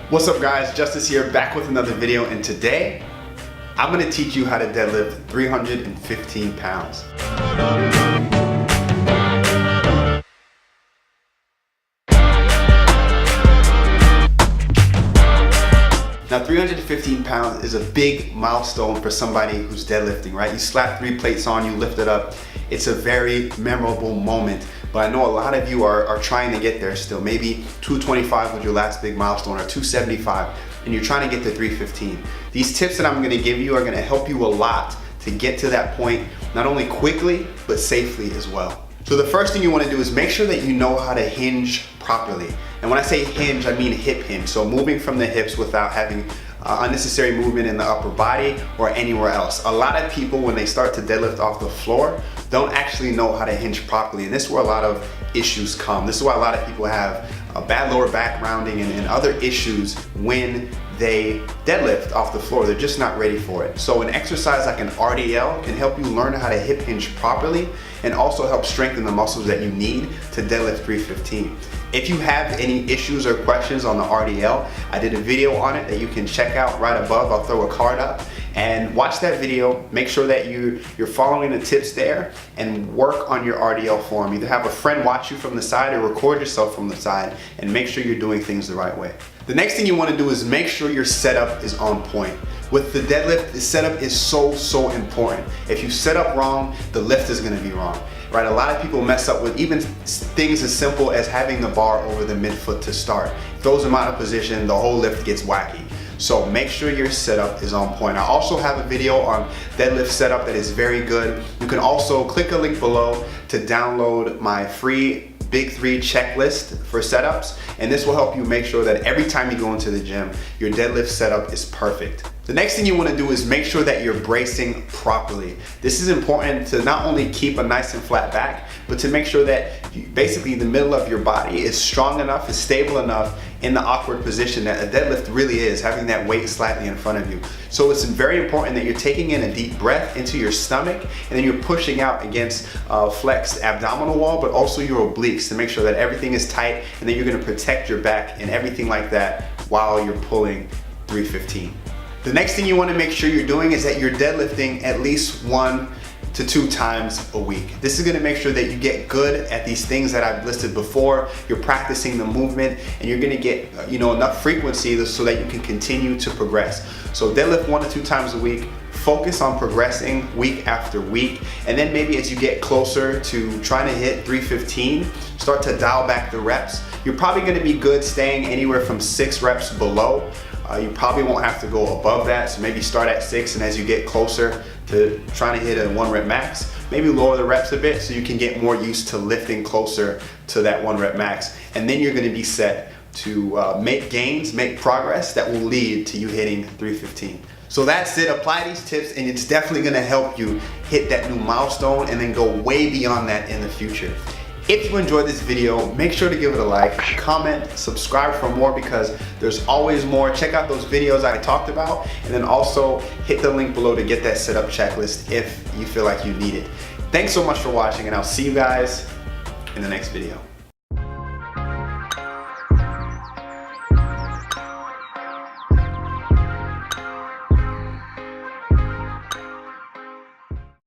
What's up guys, Justice here, back with another video, and today I'm going to teach you how to deadlift 315 pounds. Now 315 pounds is a big milestone for somebody who's deadlifting, right? You slap 3 plates on, you lift it up. It's a very memorable moment, but I know a lot of you are trying to get there still. Maybe 225 was your last big milestone, or 275, and you're trying to get to 315. These tips that I'm gonna give you are gonna help you a lot to get to that point, not only quickly, but safely as well. So the first thing you wanna do is make sure that you know how to hinge properly. And when I say hinge, I mean hip hinge. So moving from the hips without having unnecessary movement in the upper body or anywhere else. A lot of people, when they start to deadlift off the floor, don't actually know how to hinge properly. And this is where a lot of issues come. This is why a lot of people have bad lower back rounding and other issues when they deadlift off the floor. They're just not ready for it. So an exercise like an RDL can help you learn how to hip hinge properly and also help strengthen the muscles that you need to deadlift 315. If you have any issues or questions on the RDL, I did a video on it that you can check out right above. I'll throw a card up and watch that video. Make sure that you're following the tips there and work on your RDL form. Either have a friend watch you from the side or record yourself from the side and make sure you're doing things the right way. The next thing you want to do is make sure your setup is on point. With the deadlift, the setup is so important. If you set up wrong, the lift is going to be wrong. Right? A lot of people mess up with even things as simple as having the bar over the midfoot to start. Throws them out of position, the whole lift gets wacky. So make sure your setup is on point. I also have a video on Deadlift Setup that is very good. You can also click a link below to download my free Big 3 checklist for setups, and this will help you make sure that every time you go into the gym, your deadlift setup is perfect. The next thing you want to do is make sure that you're bracing properly. This is important to not only keep a nice and flat back, but to make sure that basically the middle of your body is strong enough, is stable enough in the awkward position that a deadlift really is, having that weight slightly in front of you. So it's very important that you're taking in a deep breath into your stomach, and then you're pushing out against flexed abdominal wall, but also your obliques to make sure that everything is tight, and then you're going to protect your back and everything like that while you're pulling 315. The next thing you want to make sure you're doing is that you're deadlifting at least 1 to 2 times a week. This is going to make sure that you get good at these things that I've listed before. You're practicing the movement, and you're going to get enough frequency so that you can continue to progress. So deadlift 1 to 2 times a week. Focus on progressing week after week, and then maybe as you get closer to trying to hit 315, start to dial back the reps. You're probably going to be good staying anywhere from 6 reps below. You probably won't have to go above that, so maybe start at 6, and as you get closer to trying to hit a 1 rep max, maybe lower the reps a bit so you can get more used to lifting closer to that 1 rep max, and then you're going to be set to make gains, make progress that will lead to you hitting 315. So that's it. Apply these tips, and it's definitely going to help you hit that new milestone and then go way beyond that in the future. If you enjoyed this video, make sure to give it a like, comment, subscribe for more, because there's always more. Check out those videos I talked about, and then also hit the link below to get that setup checklist if you feel like you need it. Thanks so much for watching, and I'll see you guys in the next video.